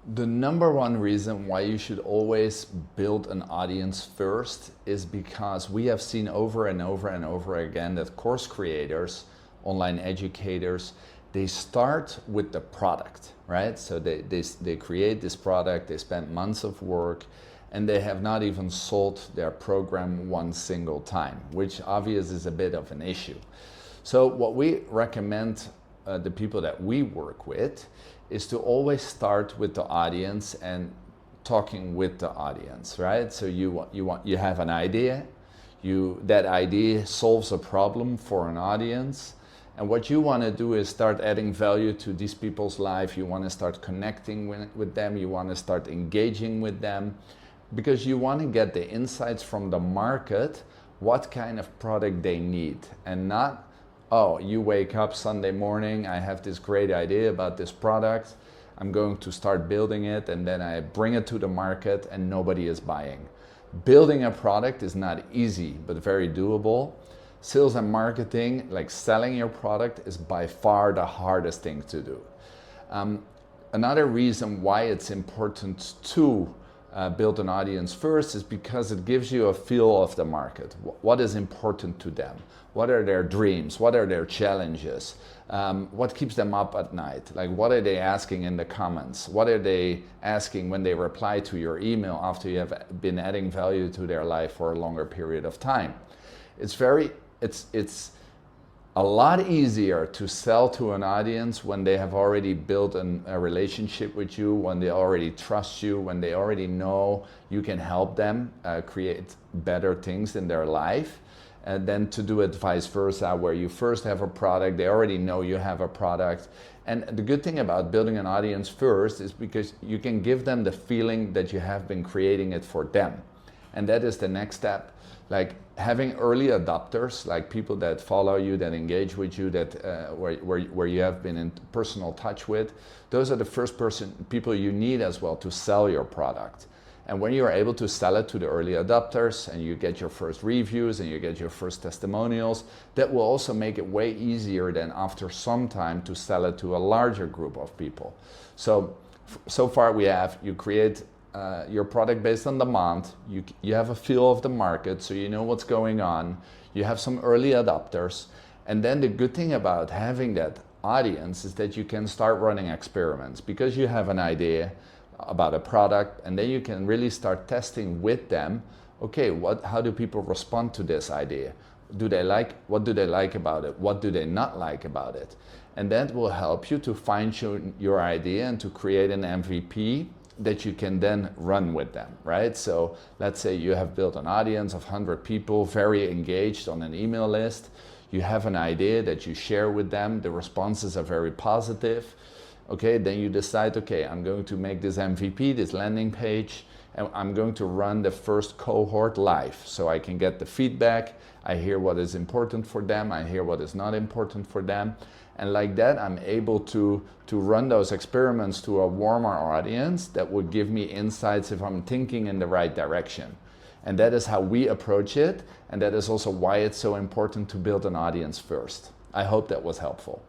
The number one reason why you should always build an audience first is because we have seen over and over and over again that course creators, online educators, they start with the product, right? So they create this product, they spend months of work, and they have not even sold their program one single time, which obviously is a bit of an issue. So what we recommend the people that we work with is to always start with the audience and talking with the audience, right? So you have an idea, that idea solves a problem for an audience, and what you want to do is start adding value to these people's life. You want to start connecting with them, you want to start engaging with them, because you want to get the insights from the market, what kind of product they need, and not, oh, you wake up Sunday morning, I have this great idea about this product, I'm going to start building it, and then I bring it to the market and nobody is buying. Building a product is not easy, but very doable. Sales and marketing, like selling your product, is by far the hardest thing to do. Another reason why it's important to build an audience first is because it gives you a feel of the market. What is important to them? What are their dreams? What are their challenges? What keeps them up at night? Like, what are they asking in the comments? What are they asking when they reply to your email after you have been adding value to their life for a longer period of time? It's a lot easier to sell to an audience when they have already built a relationship with you, when they already trust you, when they already know you can help them create better things in their life, and then to do it vice versa, where you first have a product, they already know you have a product. And the good thing about building an audience first is because you can give them the feeling that you have been creating it for them. And that is the next step. Like having early adopters, like people that follow you, that engage with you, that where you have been in personal touch with, those are the first people you need as well to sell your product. And when you are able to sell it to the early adopters and you get your first reviews and you get your first testimonials, that will also make it way easier than after some time to sell it to a larger group of people. So far you create your product based on demand, you have a feel of the market, so you know what's going on, you have some early adopters, and then the good thing about having that audience is that you can start running experiments because you have an idea about a product, and then you can really start testing with them, okay, how do people respond to this idea? What do they like about it? What do they not like about it? And that will help you to fine-tune your idea and to create an MVP that you can then run with them, right? So let's say you have built an audience of 100 people, very engaged on an email list. You have an idea that you share with them. The responses are very positive. Okay, then you decide, okay, I'm going to make this MVP, this landing page, and I'm going to run the first cohort live so I can get the feedback. I hear what is important for them. I hear what is not important for them. And like that, I'm able to run those experiments to a warmer audience that would give me insights if I'm thinking in the right direction. And that is how we approach it. And that is also why it's so important to build an audience first. I hope that was helpful.